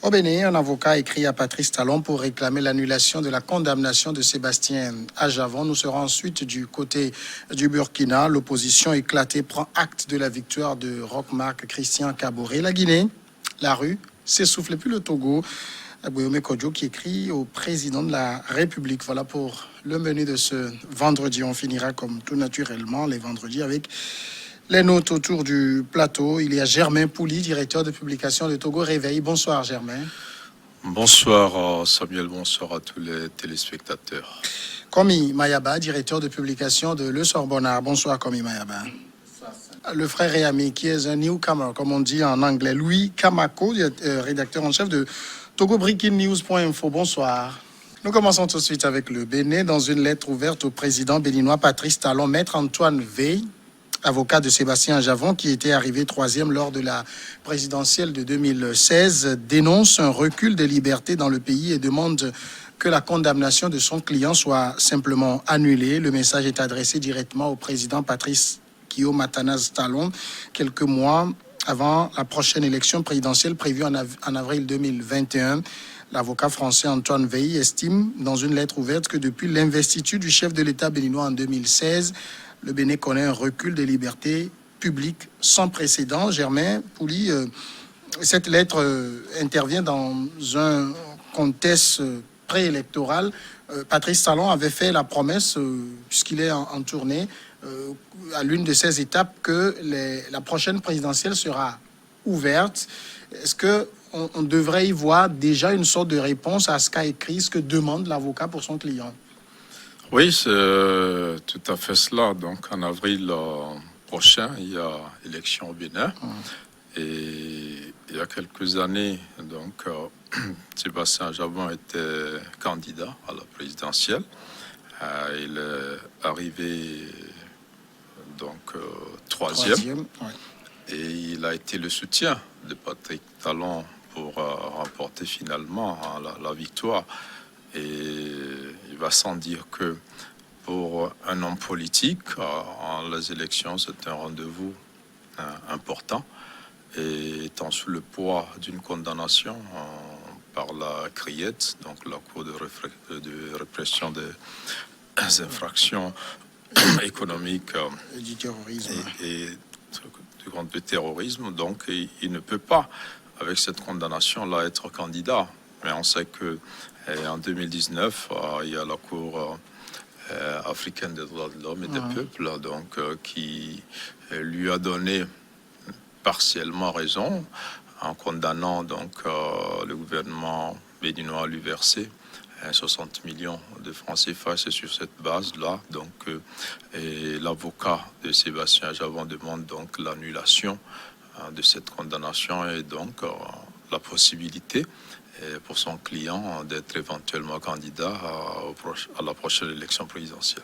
Au Bénin, un avocat a écrit à Patrice Talon pour réclamer l'annulation de la condamnation de Sébastien Ajavon. Nous serons ensuite du côté du Burkina. L'opposition éclatée prend acte de la victoire de Roch-Marc Christian Kaboré. La Guinée, la rue s'essouffle. Et puis le Togo, Guillaume Kodjo qui écrit au président de la République. Voilà pour le menu de ce vendredi. On finira comme tout naturellement les vendredis avec les notes autour du plateau. Il y a Germain Pouli, directeur de publication de Togo Réveil. Bonsoir Germain. Bonsoir Samuel, bonsoir à tous les téléspectateurs. Komi Mayaba, directeur de publication de Le Sorbonnard. Bonsoir Komi Mayaba. Le frère et ami qui est un newcomer, comme on dit en anglais. Louis Kamako, rédacteur en chef de TogoBreakingNews.info. Bonsoir. Nous commençons tout de suite avec le Bénin. Dans une lettre ouverte au président béninois Patrice Talon, maître Antoine Veil, avocat de Sébastien Ajavon, qui était arrivé troisième lors de la présidentielle de 2016, dénonce un recul des libertés dans le pays et demande que la condamnation de son client soit simplement annulée. Le message est adressé directement au président Patrice Guillaume Athanase Talon, quelques mois avant la prochaine élection présidentielle prévue en avril 2021. L'avocat français Antoine Veil estime dans une lettre ouverte que depuis l'investiture du chef de l'État béninois en 2016, le Bénin connaît un recul des libertés publiques sans précédent. Germain Pouli, cette lettre intervient dans un contexte préélectoral. Patrice Talon avait fait la promesse, puisqu'il est en tournée, à l'une de ces étapes, que la prochaine présidentielle sera ouverte. Est-ce qu'on devrait y voir déjà une sorte de réponse à ce qu'a écrit, ce que demande l'avocat pour son client? Oui, c'est tout à fait cela. Donc, en avril prochain, il y a élection au Bénin. Et il y a quelques années, donc, Sébastien Ajavon était candidat à la présidentielle. Il est arrivé donc troisième. Ouais. Et il a été le soutien de Patrick Talon pour remporter finalement la victoire. Et il va sans dire que pour un homme politique, les élections, c'est un rendez-vous important. Et étant sous le poids d'une condamnation par la CRIET, donc la Cour de répression des infractions économiques et du terrorisme. Et du terrorisme, donc il ne peut pas, avec cette condamnation-là, être candidat. Mais on sait que en 2019, il y a la Cour africaine des droits de l'homme et des peuples, donc, qui lui a donné partiellement raison en condamnant donc, le gouvernement béninois à lui verser 60 millions de francs CFA. C'est sur cette base-là. Donc, l'avocat de Sébastien Ajavon demande donc l'annulation de cette condamnation et donc la possibilité pour son client d'être éventuellement candidat à la prochaine élection présidentielle.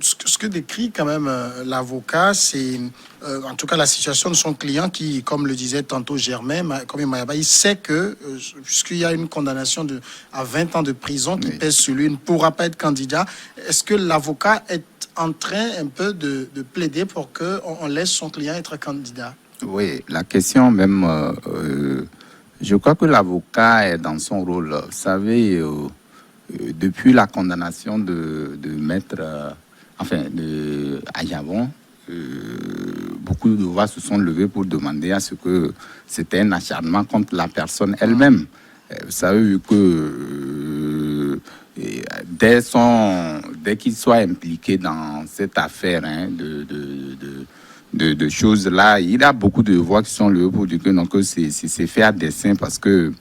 Ce que décrit quand même l'avocat, c'est en tout cas la situation de son client qui, comme le disait tantôt Germain, comme Mayaba, il sait que, puisqu'il y a une condamnation à 20 ans de prison qui pèse sur lui, il ne pourra pas être candidat. Est-ce que l'avocat est en train un peu de plaider pour qu'on laisse son client être candidat? Oui, la question même... je crois que l'avocat est dans son rôle. Vous savez, depuis la condamnation de maître, de Ajavon, beaucoup de voix se sont levées pour demander à ce que c'était un acharnement contre la personne elle-même. Vous savez, vu que dès qu'il soit impliqué dans cette affaire de choses là, il y a beaucoup de voix qui sont levées pour dire que non, que c'est fait à dessein parce que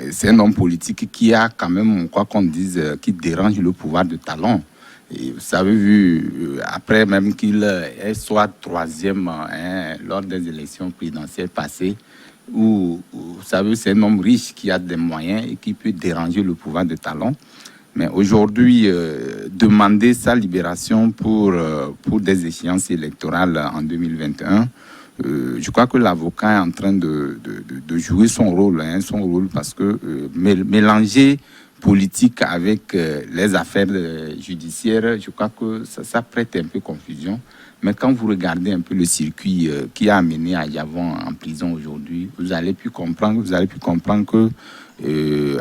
c'est un homme politique qui a quand même, quoi qu'on dise, qui dérange le pouvoir de Talon. Et vous avez vu, après même qu'il soit troisième lors des élections présidentielles passées, où vous savez, c'est un homme riche qui a des moyens et qui peut déranger le pouvoir de Talon. Mais aujourd'hui, demander sa libération pour des échéances électorales en 2021, je crois que l'avocat est en train de jouer son rôle parce que mélanger politique avec les affaires judiciaires, je crois que ça prête un peu confusion. Mais quand vous regardez un peu le circuit qui a amené Ayavon en prison aujourd'hui, vous allez pu comprendre que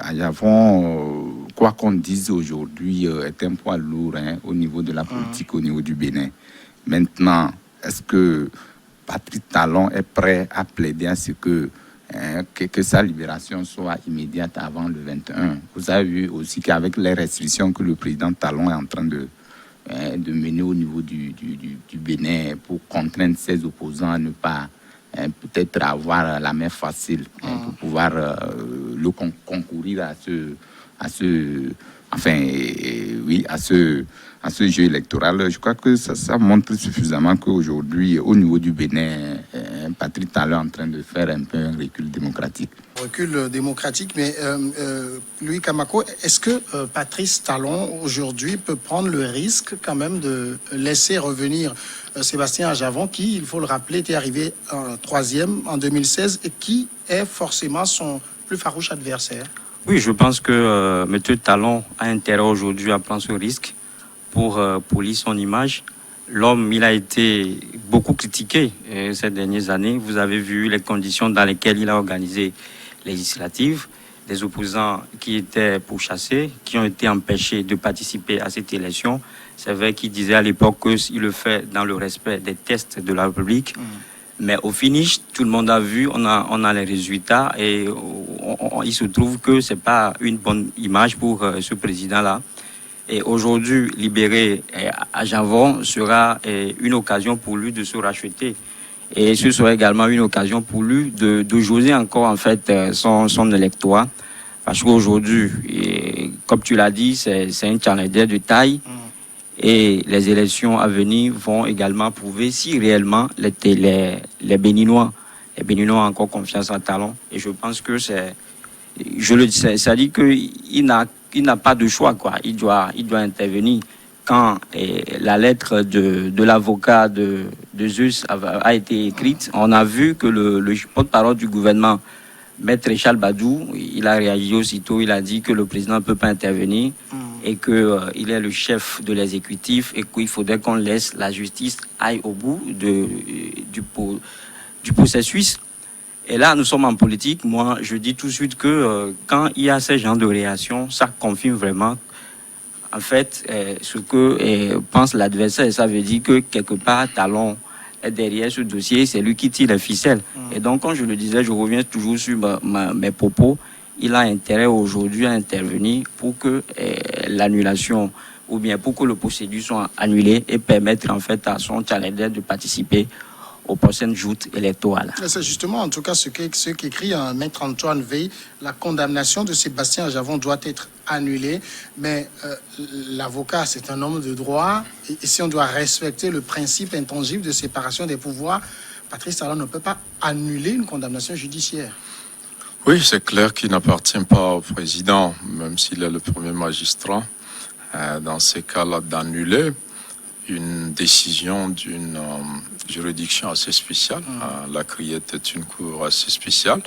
Ayavon, quoi qu'on dise aujourd'hui, est un poids lourd au niveau de la politique, au niveau du Bénin. Maintenant, est-ce que Patrice Talon est prêt à plaider à ce que sa libération soit immédiate avant le 21? Vous avez vu aussi qu'avec les restrictions que le président Talon est en train de mener au niveau du Bénin pour contraindre ses opposants à ne pas peut-être avoir la main facile pour pouvoir concourir à ce jeu électoral. Je crois que ça montre suffisamment qu'aujourd'hui, au niveau du Bénin, Patrice Talon est en train de faire un peu un recul démocratique. Recul démocratique, mais Louis Kamako, est-ce que Patrice Talon aujourd'hui peut prendre le risque quand même de laisser revenir Sébastien Ajavon, qui, il faut le rappeler, était arrivé en 3e en 2016 et qui est forcément son plus farouche adversaire? Oui, je pense que M. Talon a intérêt aujourd'hui à prendre ce risque pour polir son image. L'homme, il a été beaucoup critiqué ces dernières années. Vous avez vu les conditions dans lesquelles il a organisé législatives, des opposants qui étaient pourchassés, qui ont été empêchés de participer à cette élection. C'est vrai qu'il disait à l'époque qu'il le fait dans le respect des tests de la République. Mais au finish, tout le monde a vu, on a les résultats et il se trouve que ce n'est pas une bonne image pour ce président-là. Et aujourd'hui, libérer Ajavon sera une occasion pour lui de se racheter. Et ce sera également une occasion pour lui de jouer encore en fait son électorat. Parce qu'aujourd'hui, comme tu l'as dit, c'est un challenger de taille. Et les élections à venir vont également prouver si réellement les Béninois ont encore confiance en Talon. Et je pense que ça dit qu'il n'a pas de choix, quoi. Il doit intervenir. Quand la lettre de l'avocat de Zeus a été écrite, on a vu que le porte-parole du gouvernement, Maître Richard Badou, il a réagi aussitôt, il a dit que le président ne peut pas intervenir et qu'il est le chef de l'exécutif et qu'il faudrait qu'on laisse la justice aille au bout du processus. Et là, nous sommes en politique. Moi, je dis tout de suite que quand il y a ce genre de réaction, ça confirme vraiment en fait ce que pense l'adversaire. Ça veut dire que quelque part, Talon est derrière ce dossier, c'est lui qui tire les ficelles. Et donc, comme je le disais, je reviens toujours sur mes propos. Il a intérêt aujourd'hui à intervenir pour que l'annulation ou bien pour que le procédure soit annulé et permettre en fait à son challenger de participer aux prochaines joutes électorales. C'est justement en tout cas ce qu'écrit Maître Antoine Veil. La condamnation de Sébastien Ajavon doit être annulée, mais l'avocat, c'est un homme de droit, et si on doit respecter le principe intangible de séparation des pouvoirs, Patrice Talon ne peut pas annuler une condamnation judiciaire. Oui, c'est clair qu'il n'appartient pas au président, même s'il est le premier magistrat, dans ces cas-là, d'annuler une décision d'une juridiction assez spéciale. La Criette est une cour assez spéciale.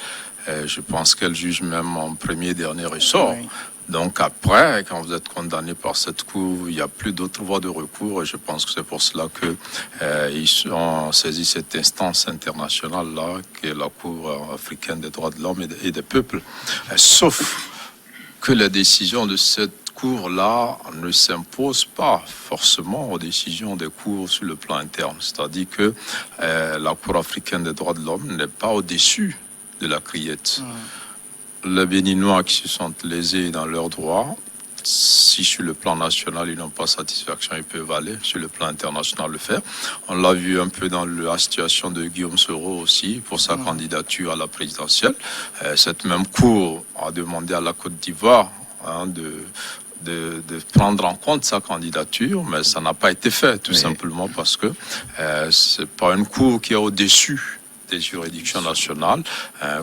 Je pense qu'elle juge même en premier dernier ressort. Oui. Donc après, quand vous êtes condamné par cette cour, il n'y a plus d'autres voies de recours. Et je pense que c'est pour cela qu'ils ont saisi cette instance internationale-là, qui est la Cour africaine des droits de l'homme et des peuples. Sauf que les décisions de cette cours-là ne s'impose pas forcément aux décisions des cours sur le plan interne. C'est-à-dire que la Cour africaine des droits de l'homme n'est pas au-dessus de la Criette. Les Béninois qui se sont lésés dans leurs droits, si sur le plan national ils n'ont pas satisfaction, ils peuvent aller sur le plan international le faire. On l'a vu un peu dans la situation de Guillaume Soro aussi pour sa candidature à la présidentielle. Cette même Cour a demandé à la Côte d'Ivoire de prendre en compte sa candidature, mais ça n'a pas été fait, tout simplement parce que c'est pas une cour qui est au-dessus des juridictions nationales,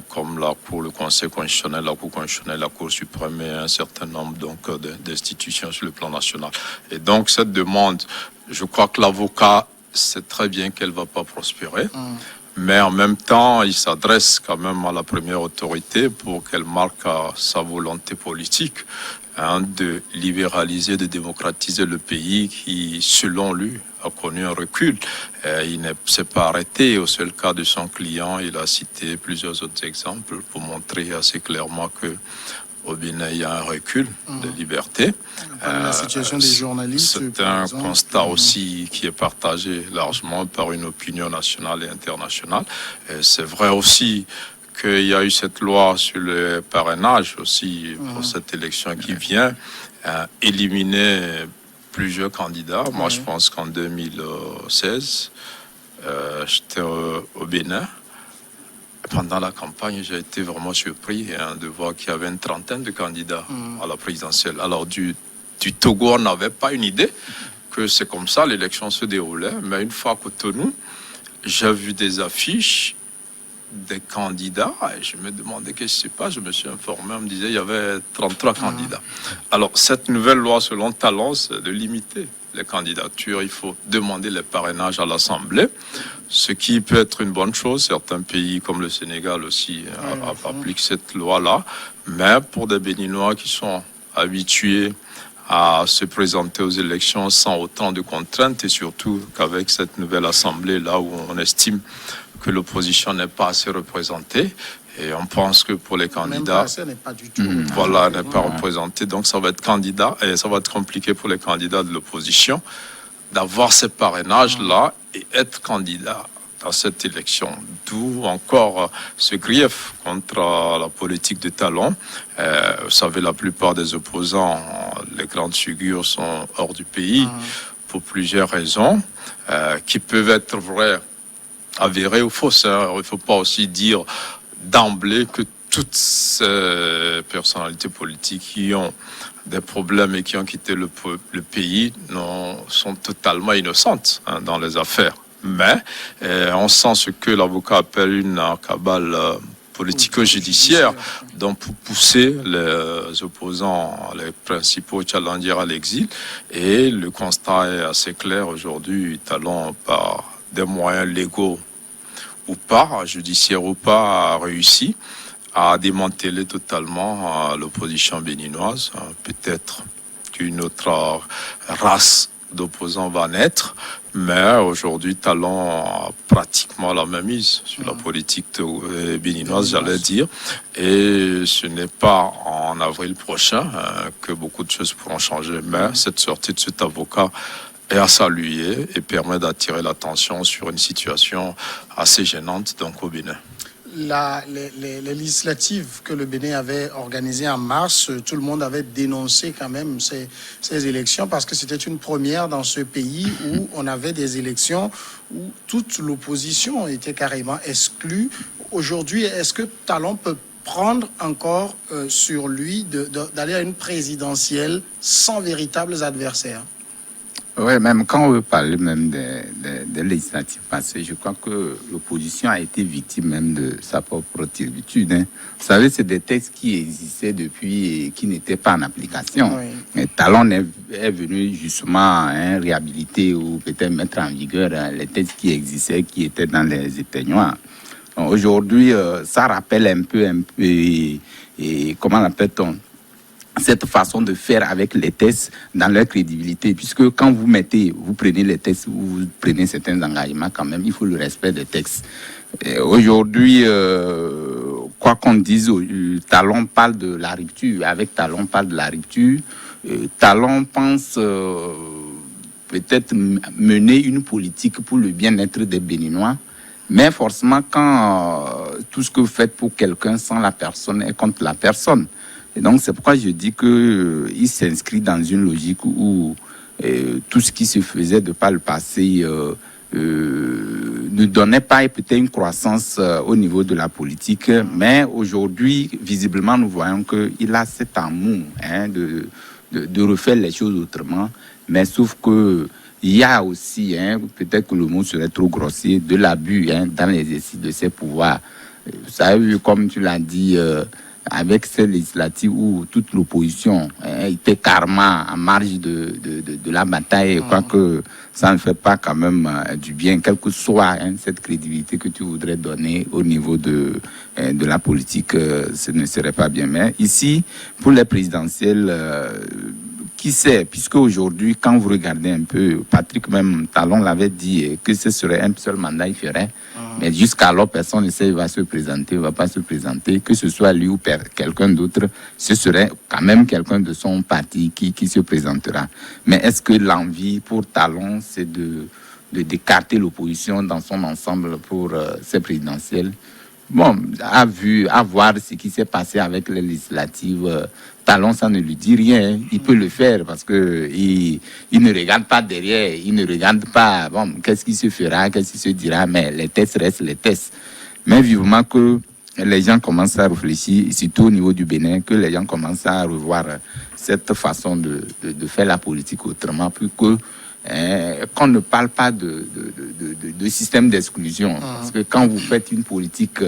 comme la Cour, le Conseil constitutionnel, la Cour constitutionnelle, la Cour suprême et un certain nombre d'institutions sur le plan national. Et donc cette demande, je crois que l'avocat sait très bien qu'elle ne va pas prospérer. Mais en même temps, il s'adresse quand même à la première autorité pour qu'elle marque sa volonté politique de libéraliser, de démocratiser le pays qui, selon lui, a connu un recul. Il ne s'est pas arrêté au seul cas de son client. Il a cité plusieurs autres exemples pour montrer assez clairement que au Bénin, il y a un recul de liberté. La situation des journalistes. C'est un constat aussi qui est partagé largement par une opinion nationale et internationale. Et c'est vrai aussi qu'il y a eu cette loi sur le parrainage aussi pour cette élection qui vient éliminer plusieurs candidats. Moi, je pense qu'en 2016, j'étais au Bénin. Pendant la campagne, j'ai été vraiment surpris de voir qu'il y avait une trentaine de candidats à la présidentielle. Alors, du Togo, on n'avait pas une idée que c'est comme ça l'élection se déroulait. Mais une fois à Cotonou, j'ai vu des affiches des candidats et je me demandais qu'est-ce qui se passe. Je me suis informé, on me disait qu'il y avait 33 candidats. Alors, cette nouvelle loi, selon Talon, c'est de limiter les candidatures. Il faut demander les parrainages à l'Assemblée, ce qui peut être une bonne chose. Certains pays comme le Sénégal aussi appliquent cette loi-là. Mais pour des Béninois qui sont habitués à se présenter aux élections sans autant de contraintes et surtout qu'avec cette nouvelle Assemblée, là où on estime que l'opposition n'est pas assez représentée, et on pense que pour les candidats, n'est pas du tout. voilà, n'est pas représenté. Donc ça va être candidat et ça va être compliqué pour les candidats de l'opposition d'avoir ces parrainages-là et être candidat dans cette élection. D'où encore ce grief contre la politique de Talon. Vous savez, la plupart des opposants, les grandes figures sont hors du pays pour plusieurs raisons qui peuvent être vraies, avérées ou fausses. Il ne faut pas aussi dire d'emblée que toutes ces personnalités politiques qui ont des problèmes et qui ont quitté le pays sont totalement innocentes dans les affaires. Mais on sent ce que l'avocat appelle une cabale politico-judiciaire, donc pour pousser les opposants, les principaux challengers à l'exil. Et le constat est assez clair aujourd'hui. Talon, par des moyens légaux ou pas, judiciaire ou pas, a réussi à démanteler totalement l'opposition béninoise. Peut-être qu'une autre race d'opposants va naître, mais aujourd'hui, Talon a pratiquement la même mise sur la politique béninoise, j'allais dire, et ce n'est pas en avril prochain que beaucoup de choses pourront changer, mais cette sortie de cet avocat est à saluer et permet d'attirer l'attention sur une situation assez gênante donc au Bénin. Les législatives que le Bénin avait organisées en mars, tout le monde avait dénoncé quand même ces élections parce que c'était une première dans ce pays où on avait des élections où toute l'opposition était carrément exclue. Aujourd'hui, est-ce que Talon peut prendre encore sur lui d'aller à une présidentielle sans véritables adversaires? Oui, même quand on veut parler même des législatives passées, je crois que l'opposition a été victime même de sa propre turpitude. Vous savez, c'est des textes qui existaient depuis et qui n'étaient pas en application. Oui. Mais Talon est venu justement réhabiliter ou peut-être mettre en vigueur les textes qui existaient, qui étaient dans les éteignoirs. Aujourd'hui, ça rappelle un peu et comment l'appelle-t-on, cette façon de faire avec les tests dans leur crédibilité, puisque quand vous prenez les textes, vous prenez certains engagements quand même, il faut le respect des textes. Aujourd'hui, quoi qu'on dise, Talon parle de la rupture, avec Talon parle de la rupture, Talon pense peut-être mener une politique pour le bien-être des Béninois, mais forcément quand tout ce que vous faites pour quelqu'un sans la personne est contre la personne. Et donc, c'est pourquoi je dis qu'il s'inscrit dans une logique où tout ce qui se faisait de par le passé ne donnait pas peut-être une croissance au niveau de la politique. Mais aujourd'hui, visiblement, nous voyons qu'il a cet amour de refaire les choses autrement. Mais sauf qu'il y a aussi, peut-être que le mot serait trop grossier, de l'abus dans l'exercice de ses pouvoirs. Vous savez, comme tu l'as dit, avec ces législatives où toute l'opposition était carrément en marge de la bataille. Je crois que ça ne fait pas quand même du bien, quelle que soit cette crédibilité que tu voudrais donner au niveau de la politique, ce ne serait pas bien. Mais ici, pour les présidentielles, qui sait, puisque aujourd'hui, quand vous regardez un peu, Patrick même Talon l'avait dit que ce serait un seul mandat, il ferait. Mais jusqu'alors, personne ne sait, il va se présenter, il ne va pas se présenter, que ce soit lui ou quelqu'un d'autre, ce serait quand même quelqu'un de son parti qui se présentera. Mais est-ce que l'envie pour Talon, c'est d'écarter l'opposition dans son ensemble pour ces présidentielles? Bon, à voir ce qui s'est passé avec les législatives, Talon, ça ne lui dit rien. Il peut le faire parce que il ne regarde pas derrière, il ne regarde pas, bon, qu'est-ce qui se fera, qu'est-ce qui se dira, mais les tests restent les tests. Mais vivement que les gens commencent à réfléchir, surtout au niveau du Bénin, que les gens commencent à revoir cette façon de faire la politique autrement, plus que qu'on ne parle pas de système d'exclusion. Parce que quand vous faites une politique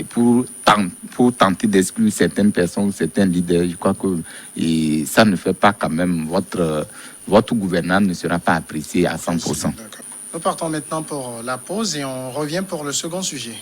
pour tenter d'exclure certaines personnes, certains leaders, je crois que ça ne fait pas quand même votre gouvernance ne sera pas apprécié à 100%. Nous partons maintenant pour la pause et on revient pour le second sujet.